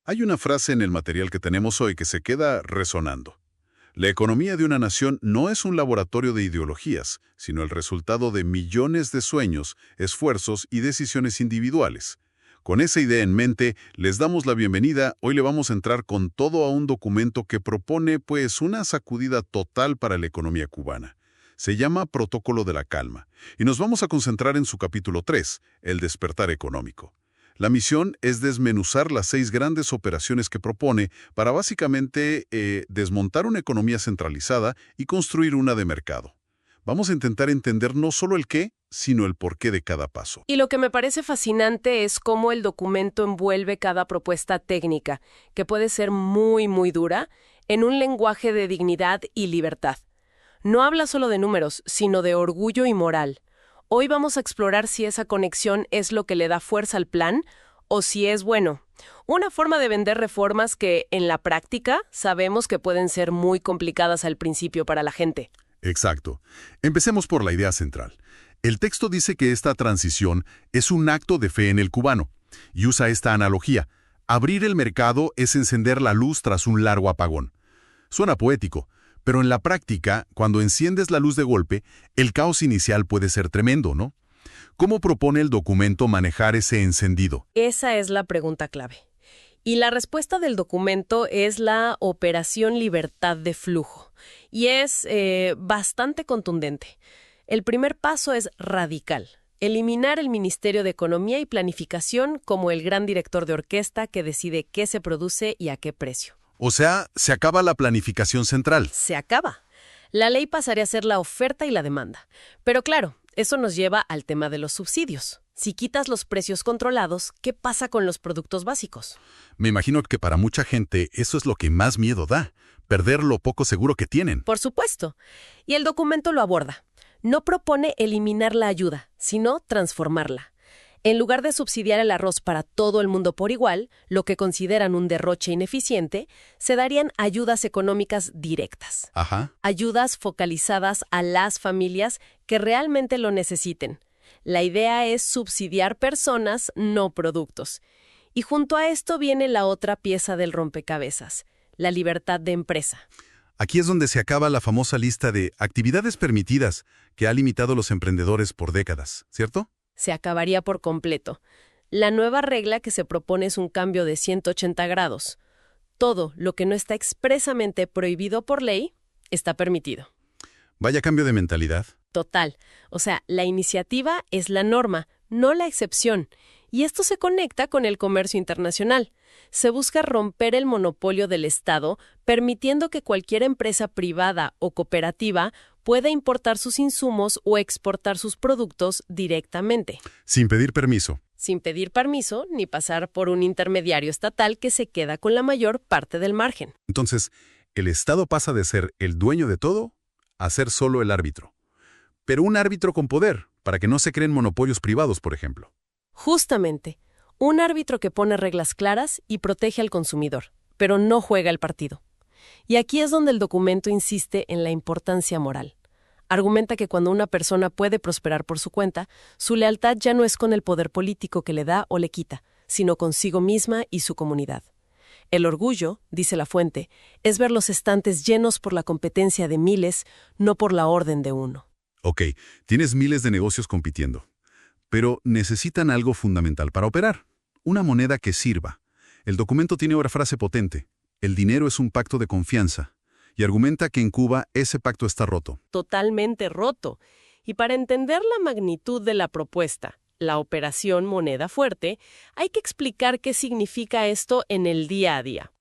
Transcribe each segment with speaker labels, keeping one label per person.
Speaker 1: Hay una frase en el material que tenemos hoy que se queda resonando. La economía de una nación no es un laboratorio de ideologías, sino el resultado de millones de sueños, esfuerzos y decisiones individuales. Con esa idea en mente, les damos la bienvenida. Hoy le vamos a entrar con todo a un documento que propone, pues, una sacudida total para la economía cubana. Se llama Protocolo de la Calma, y nos vamos a concentrar en su capítulo 3, el despertar económico. La misión es desmenuzar las 6 grandes operaciones que propone para básicamente desmontar una economía centralizada y construir una de mercado. Vamos a intentar entender no solo el qué, sino el porqué de cada paso.
Speaker 2: Y lo que me parece fascinante es cómo el documento envuelve cada propuesta técnica, que puede ser muy, muy dura, en un lenguaje de dignidad y libertad. No habla solo de números, sino de orgullo y moral. Hoy vamos a explorar si esa conexión es lo que le da fuerza al plan o si es, bueno, una forma de vender reformas que, en la práctica, sabemos que pueden ser muy complicadas al principio para la gente.
Speaker 1: Exacto. Empecemos por la idea central. El texto dice que esta transición es un acto de fe en el cubano, y usa esta analogía. Abrir el mercado es encender la luz tras un largo apagón. Suena poético, pero en la práctica, cuando enciendes la luz de golpe, el caos inicial puede ser tremendo, ¿no? ¿Cómo propone el documento manejar ese encendido?
Speaker 2: Esa es la pregunta clave. Y la respuesta del documento es la Operación Libertad de Flujo. Y es bastante contundente. El primer paso es radical. Eliminar el Ministerio de Economía y Planificación como el gran director de orquesta que decide qué se produce y a qué precio.
Speaker 1: O sea, se acaba la planificación central.
Speaker 2: Se acaba. La ley pasaría a ser la oferta y la demanda. Pero claro, eso nos lleva al tema de los subsidios. Si quitas los precios controlados, ¿qué pasa con los productos básicos?
Speaker 1: Me imagino que para mucha gente eso es lo que más miedo da, perder lo poco seguro que tienen.
Speaker 2: Por supuesto. Y el documento lo aborda. No propone eliminar la ayuda, sino transformarla. En lugar de subsidiar el arroz para todo el mundo por igual, lo que consideran un derroche ineficiente, se darían ayudas económicas directas.
Speaker 1: Ajá.
Speaker 2: Ayudas focalizadas a las familias que realmente lo necesiten. La idea es subsidiar personas, no productos. Y junto a esto viene la otra pieza del rompecabezas, la libertad de empresa.
Speaker 1: Aquí es donde se acaba la famosa lista de actividades permitidas que ha limitado los emprendedores por décadas, ¿cierto?
Speaker 2: Se acabaría por completo. La nueva regla que se propone es un cambio de 180 grados. Todo lo que no está expresamente prohibido por ley está permitido.
Speaker 1: Vaya cambio de mentalidad.
Speaker 2: Total. O sea, la iniciativa es la norma, no la excepción. Y esto se conecta con el comercio internacional. Se busca romper el monopolio del Estado, permitiendo que cualquier empresa privada o cooperativa pueda importar sus insumos o exportar sus productos directamente.
Speaker 1: Sin pedir permiso.
Speaker 2: Sin pedir permiso ni pasar por un intermediario estatal que se queda con la mayor parte del margen.
Speaker 1: Entonces, el Estado pasa de ser el dueño de todo a ser solo el árbitro. Pero un árbitro con poder, para que no se creen monopolios privados, por ejemplo.
Speaker 2: Justamente, un árbitro que pone reglas claras y protege al consumidor, pero no juega el partido. Y aquí es donde el documento insiste en la importancia moral. Argumenta que cuando una persona puede prosperar por su cuenta, su lealtad ya no es con el poder político que le da o le quita, sino consigo misma y su comunidad. El orgullo, dice la fuente, es ver los estantes llenos por la competencia de miles, no por la orden de uno.
Speaker 1: Ok, tienes miles de negocios compitiendo, pero necesitan algo fundamental para operar. Una moneda que sirva. El documento tiene otra frase potente. El dinero es un pacto de confianza. Y argumenta que en Cuba ese pacto está roto.
Speaker 2: Totalmente roto. Y para entender la magnitud de la propuesta, la operación moneda fuerte, hay que explicar qué significa esto en el día a día.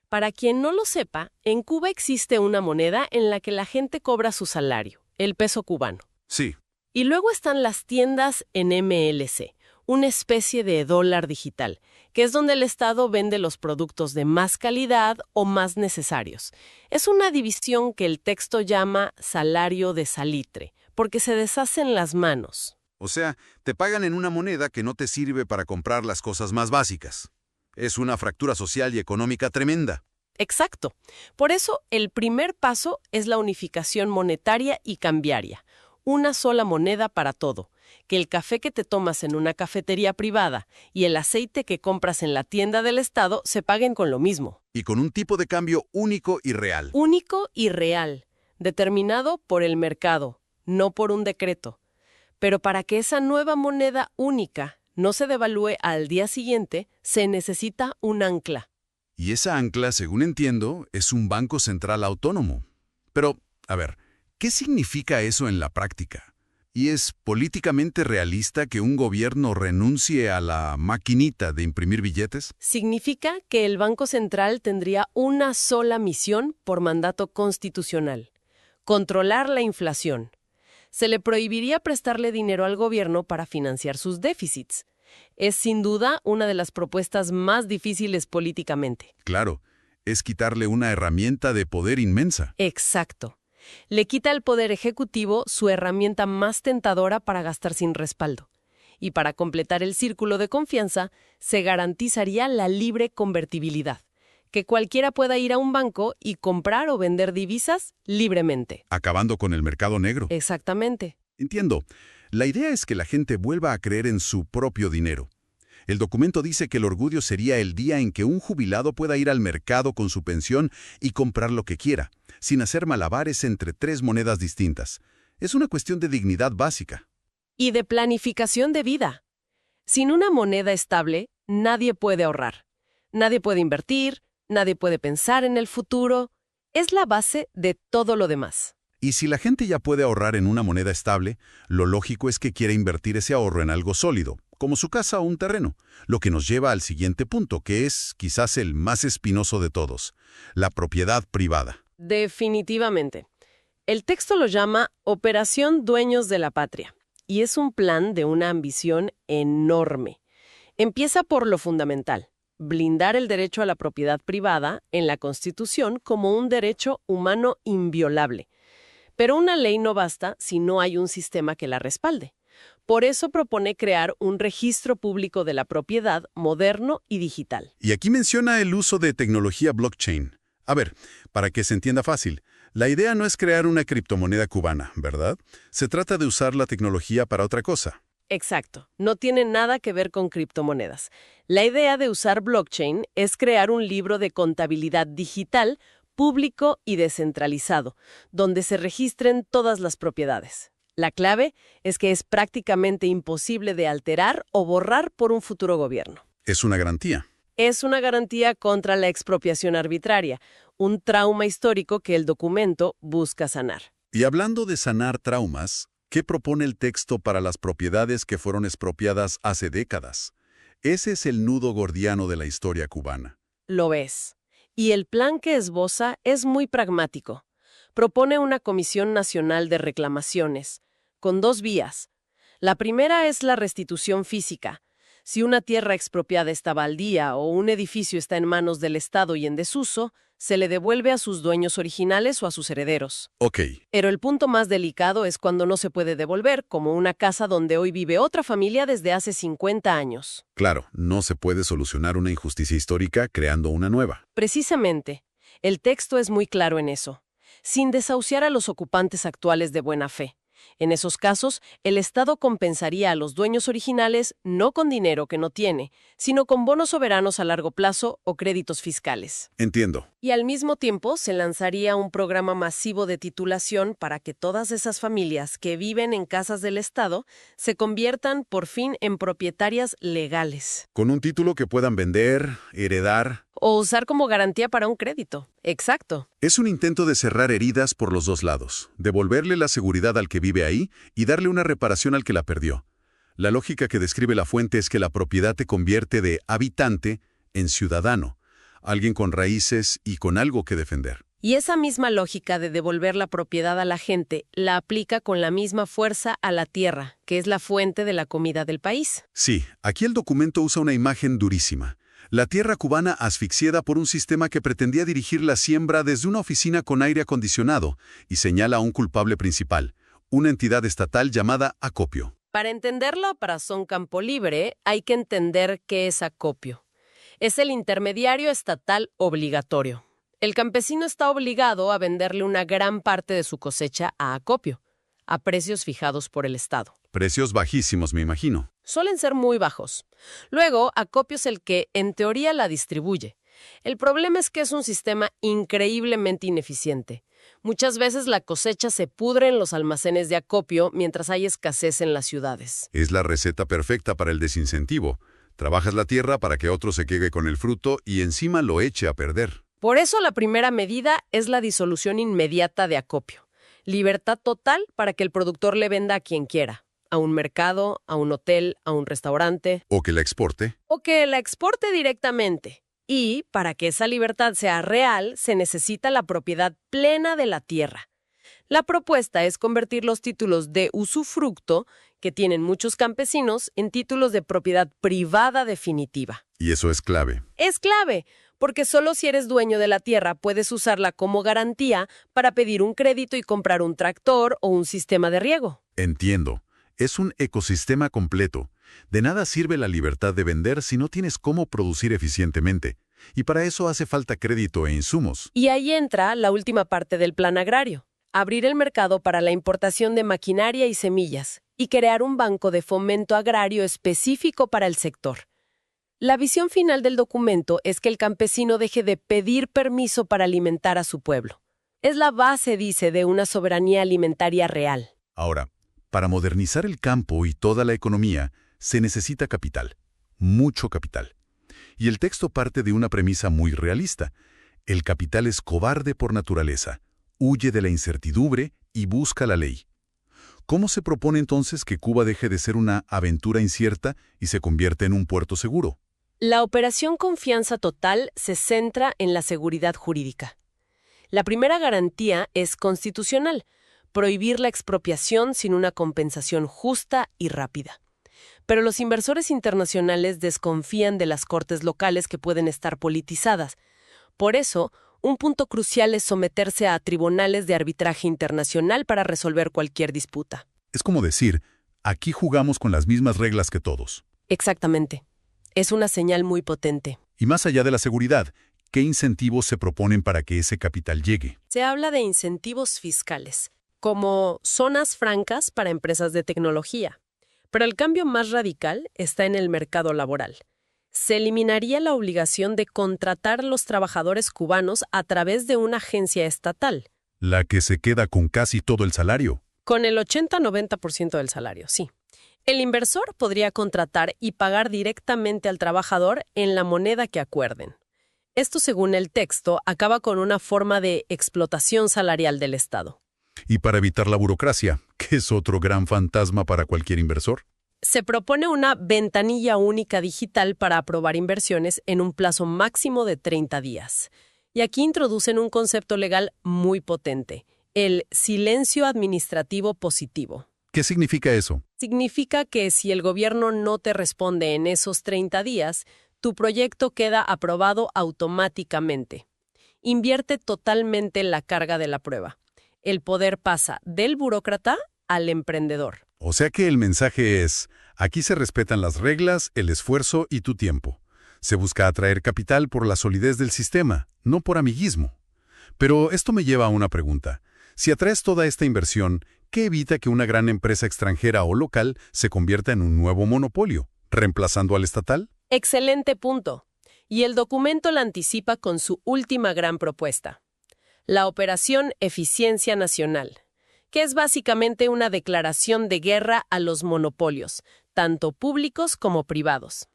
Speaker 2: Para quien no lo sepa, en Cuba existe una moneda en la que la gente cobra su salario, el peso cubano.
Speaker 1: Sí.
Speaker 2: Y luego están las tiendas en MLC, una especie de dólar digital, que es donde el Estado vende los productos de más calidad o más necesarios. Es una división que el texto llama salario de salitre, porque se deshace en las manos.
Speaker 1: O sea, te pagan en una moneda que no te sirve para comprar las cosas más básicas. Es una fractura social y económica tremenda.
Speaker 2: Exacto. Por eso, el primer paso es la unificación monetaria y cambiaria. Una sola moneda para todo, que el café que te tomas en una cafetería privada y el aceite que compras en la tienda del Estado se paguen con lo mismo.
Speaker 1: Y con un tipo de cambio único y real.
Speaker 2: Único y real, determinado por el mercado, no por un decreto. Pero para que esa nueva moneda única no se devalúe al día siguiente, se necesita un ancla.
Speaker 1: Y esa ancla, según entiendo, es un banco central autónomo. Pero, a ver, ¿qué significa eso en la práctica? ¿Y es políticamente realista que un gobierno renuncie a la maquinita de imprimir billetes?
Speaker 2: Significa que el Banco Central tendría una sola misión por mandato constitucional: controlar la inflación. Se le prohibiría prestarle dinero al gobierno para financiar sus déficits. Es sin duda una de las propuestas más difíciles políticamente.
Speaker 1: Claro, es quitarle una herramienta de poder inmensa.
Speaker 2: Exacto. Le quita al Poder Ejecutivo su herramienta más tentadora para gastar sin respaldo. Y para completar el círculo de confianza, se garantizaría la libre convertibilidad, que cualquiera pueda ir a un banco y comprar o vender divisas libremente.
Speaker 1: Acabando con el mercado negro.
Speaker 2: Exactamente.
Speaker 1: Entiendo. La idea es que la gente vuelva a creer en su propio dinero. El documento dice que el orgullo sería el día en que un jubilado pueda ir al mercado con su pensión y comprar lo que quiera, sin hacer malabares entre tres monedas distintas. Es una cuestión de dignidad básica.
Speaker 2: Y de planificación de vida. Sin una moneda estable, nadie puede ahorrar. Nadie puede invertir, nadie puede pensar en el futuro. Es la base de todo lo demás.
Speaker 1: Y si la gente ya puede ahorrar en una moneda estable, lo lógico es que quiera invertir ese ahorro en algo sólido, como su casa o un terreno, lo que nos lleva al siguiente punto, que es quizás el más espinoso de todos: la propiedad privada.
Speaker 2: Definitivamente. El texto lo llama Operación Dueños de la Patria, y es un plan de una ambición enorme. Empieza por lo fundamental: blindar el derecho a la propiedad privada en la Constitución como un derecho humano inviolable. Pero una ley no basta si no hay un sistema que la respalde. Por eso propone crear un registro público de la propiedad moderno y digital.
Speaker 1: Y aquí menciona el uso de tecnología blockchain. A ver, para que se entienda fácil, la idea no es crear una criptomoneda cubana, ¿verdad? Se trata de usar la tecnología para otra cosa.
Speaker 2: Exacto. No tiene nada que ver con criptomonedas. La idea de usar blockchain es crear un libro de contabilidad digital público y descentralizado, donde se registren todas las propiedades. La clave es que es prácticamente imposible de alterar o borrar por un futuro gobierno.
Speaker 1: Es una garantía.
Speaker 2: Es una garantía contra la expropiación arbitraria, un trauma histórico que el documento busca sanar.
Speaker 1: Y hablando de sanar traumas, ¿qué propone el texto para las propiedades que fueron expropiadas hace décadas? Ese es el nudo gordiano de la historia cubana.
Speaker 2: Lo ves. Y el plan que esboza es muy pragmático. Propone una Comisión Nacional de Reclamaciones, con dos vías. La primera es la restitución física. Si una tierra expropiada está baldía o un edificio está en manos del Estado y en desuso, se le devuelve a sus dueños originales o a sus herederos.
Speaker 1: Ok.
Speaker 2: Pero el punto más delicado es cuando no se puede devolver, como una casa donde hoy vive otra familia desde hace 50 años.
Speaker 1: Claro, no se puede solucionar una injusticia histórica creando una nueva.
Speaker 2: Precisamente, el texto es muy claro en eso, sin desahuciar a los ocupantes actuales de buena fe. En esos casos, el Estado compensaría a los dueños originales no con dinero que no tiene, sino con bonos soberanos a largo plazo o créditos fiscales.
Speaker 1: Entiendo.
Speaker 2: Y al mismo tiempo se lanzaría un programa masivo de titulación para que todas esas familias que viven en casas del Estado se conviertan por fin en propietarias legales.
Speaker 1: Con un título que puedan vender, heredar.
Speaker 2: O usar como garantía para un crédito. Exacto.
Speaker 1: Es un intento de cerrar heridas por los dos lados, devolverle la seguridad al que vive ahí y darle una reparación al que la perdió. La lógica que describe la fuente es que la propiedad te convierte de habitante en ciudadano, alguien con raíces y con algo que defender.
Speaker 2: Y esa misma lógica de devolver la propiedad a la gente la aplica con la misma fuerza a la tierra, que es la fuente de la comida del país.
Speaker 1: Sí, aquí el documento usa una imagen durísima. La tierra cubana asfixiada por un sistema que pretendía dirigir la siembra desde una oficina con aire acondicionado y señala a un culpable principal, una entidad estatal llamada acopio.
Speaker 2: Para entender la Operación Campo Libre, hay que entender qué es acopio. Es el intermediario estatal obligatorio. El campesino está obligado a venderle una gran parte de su cosecha a acopio, a precios fijados por el Estado.
Speaker 1: Precios bajísimos, me imagino.
Speaker 2: Suelen ser muy bajos. Luego, Acopio es el que, en teoría, la distribuye. El problema es que es un sistema increíblemente ineficiente. Muchas veces la cosecha se pudre en los almacenes de acopio mientras hay escasez en las ciudades.
Speaker 1: Es la receta perfecta para el desincentivo. Trabajas la tierra para que otro se quede con el fruto y encima lo eche a perder.
Speaker 2: Por eso la primera medida es la disolución inmediata de acopio. Libertad total para que el productor le venda a quien quiera. A un mercado, a un hotel, a un restaurante.
Speaker 1: O que la exporte.
Speaker 2: O que la exporte directamente. Y, para que esa libertad sea real, se necesita la propiedad plena de la tierra. La propuesta es convertir los títulos de usufructo, que tienen muchos campesinos, en títulos de propiedad privada definitiva.
Speaker 1: Y eso es clave.
Speaker 2: Es clave, porque solo si eres dueño de la tierra puedes usarla como garantía para pedir un crédito y comprar un tractor o un sistema de riego.
Speaker 1: Entiendo. Es un ecosistema completo. De nada sirve la libertad de vender si no tienes cómo producir eficientemente. Y para eso hace falta crédito e insumos.
Speaker 2: Y ahí entra la última parte del plan agrario. Abrir el mercado para la importación de maquinaria y semillas, y crear un banco de fomento agrario específico para el sector. La visión final del documento es que el campesino deje de pedir permiso para alimentar a su pueblo. Es la base, dice, de una soberanía alimentaria real.
Speaker 1: Ahora, para modernizar el campo y toda la economía, se necesita capital. Mucho capital. Y el texto parte de una premisa muy realista. El capital es cobarde por naturaleza, huye de la incertidumbre y busca la ley. ¿Cómo se propone entonces que Cuba deje de ser una aventura incierta y se convierta en un puerto seguro?
Speaker 2: La operación Confianza Total se centra en la seguridad jurídica. La primera garantía es constitucional, prohibir la expropiación sin una compensación justa y rápida. Pero los inversores internacionales desconfían de las cortes locales que pueden estar politizadas. Por eso, un punto crucial es someterse a tribunales de arbitraje internacional para resolver cualquier disputa.
Speaker 1: Es como decir, aquí jugamos con las mismas reglas que todos.
Speaker 2: Exactamente. Es una señal muy potente.
Speaker 1: Y más allá de la seguridad, ¿qué incentivos se proponen para que ese capital llegue?
Speaker 2: Se habla de incentivos fiscales, como zonas francas para empresas de tecnología. Pero el cambio más radical está en el mercado laboral. Se eliminaría la obligación de contratar a los trabajadores cubanos a través de una agencia estatal.
Speaker 1: La que se queda con casi todo el salario.
Speaker 2: Con el 80-90% del salario, sí. El inversor podría contratar y pagar directamente al trabajador en la moneda que acuerden. Esto, según el texto, acaba con una forma de explotación salarial del Estado.
Speaker 1: Y para evitar la burocracia, que es otro gran fantasma para cualquier inversor.
Speaker 2: Se propone una ventanilla única digital para aprobar inversiones en un plazo máximo de 30 días. Y aquí introducen un concepto legal muy potente, el silencio administrativo positivo.
Speaker 1: ¿Qué significa eso?
Speaker 2: Significa que si el gobierno no te responde en esos 30 días, tu proyecto queda aprobado automáticamente. Invierte totalmente la carga de la prueba. El poder pasa del burócrata al emprendedor.
Speaker 1: O sea que el mensaje es, aquí se respetan las reglas, el esfuerzo y tu tiempo. Se busca atraer capital por la solidez del sistema, no por amiguismo. Pero esto me lleva a una pregunta. Si atraes toda esta inversión, ¿qué evita que una gran empresa extranjera o local se convierta en un nuevo monopolio, reemplazando al estatal?
Speaker 2: Excelente punto. Y el documento la anticipa con su última gran propuesta. La Operación Eficiencia Nacional, que es básicamente una declaración de guerra a los monopolios, tanto públicos como privados.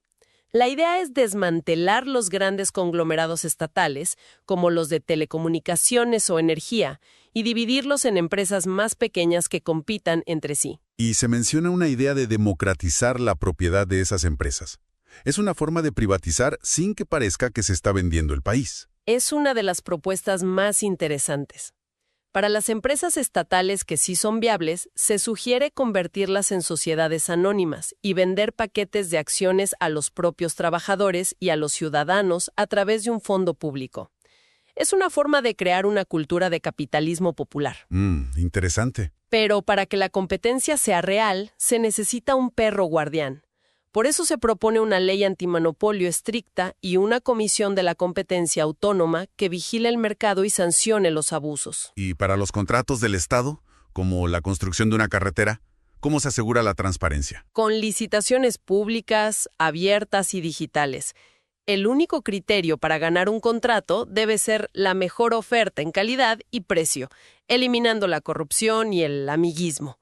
Speaker 2: La idea es desmantelar los grandes conglomerados estatales, como los de telecomunicaciones o energía, y dividirlos en empresas más pequeñas que compitan entre sí.
Speaker 1: Y se menciona una idea de democratizar la propiedad de esas empresas. Es una forma de privatizar sin que parezca que se está vendiendo el país.
Speaker 2: Es una de las propuestas más interesantes. Para las empresas estatales que sí son viables, se sugiere convertirlas en sociedades anónimas y vender paquetes de acciones a los propios trabajadores y a los ciudadanos a través de un fondo público. Es una forma de crear una cultura de capitalismo popular.
Speaker 1: Interesante.
Speaker 2: Pero para que la competencia sea real, se necesita un perro guardián. Por eso se propone una ley antimonopolio estricta y una comisión de la competencia autónoma que vigile el mercado y sancione los abusos.
Speaker 1: ¿Y para los contratos del Estado, como la construcción de una carretera? ¿Cómo se asegura la transparencia?
Speaker 2: Con licitaciones públicas, abiertas y digitales. El único criterio para ganar un contrato debe ser la mejor oferta en calidad y precio, eliminando la corrupción y el amiguismo.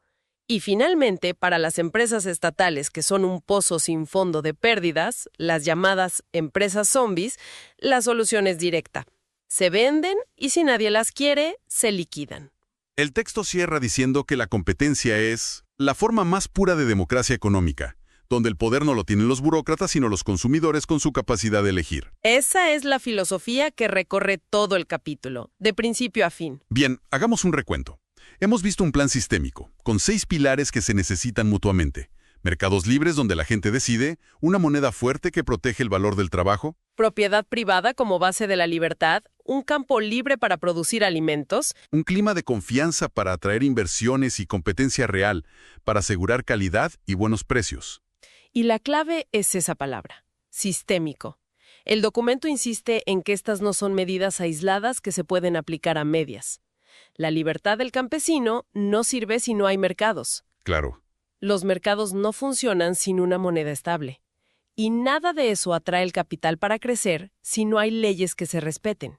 Speaker 2: Y finalmente, para las empresas estatales que son un pozo sin fondo de pérdidas, las llamadas empresas zombies, la solución es directa. Se venden y si nadie las quiere, se liquidan.
Speaker 1: El texto cierra diciendo que la competencia es la forma más pura de democracia económica, donde el poder no lo tienen los burócratas, sino los consumidores con su capacidad de elegir.
Speaker 2: Esa es la filosofía que recorre todo el capítulo, de principio a fin.
Speaker 1: Bien, hagamos un recuento. Hemos visto un plan sistémico, con 6 pilares que se necesitan mutuamente. Mercados libres donde la gente decide, una moneda fuerte que protege el valor del trabajo,
Speaker 2: Propiedad privada como base de la libertad, un campo libre para producir alimentos,
Speaker 1: un clima de confianza para atraer inversiones y competencia real, para asegurar calidad y buenos precios.
Speaker 2: y la clave es esa palabra, sistémico. El documento insiste en que estas no son medidas aisladas que se pueden aplicar a medias. La libertad del campesino no sirve si no hay mercados.
Speaker 1: Claro.
Speaker 2: Los mercados no funcionan sin una moneda estable. Y nada de eso atrae el capital para crecer si no hay leyes que se respeten.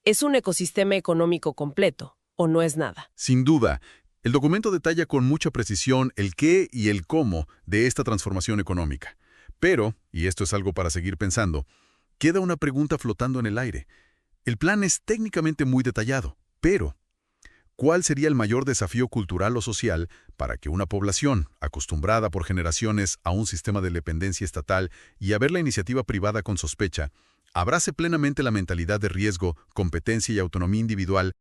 Speaker 2: Es un ecosistema económico completo, o no es nada.
Speaker 1: Sin duda, el documento detalla con mucha precisión el qué y el cómo de esta transformación económica. Pero, y esto es algo para seguir pensando, queda una pregunta flotando en el aire. El plan es técnicamente muy detallado, pero ¿cuál sería el mayor desafío cultural o social para que una población, acostumbrada por generaciones a un sistema de dependencia estatal y a ver la iniciativa privada con sospecha, abrace plenamente la mentalidad de riesgo, competencia y autonomía individual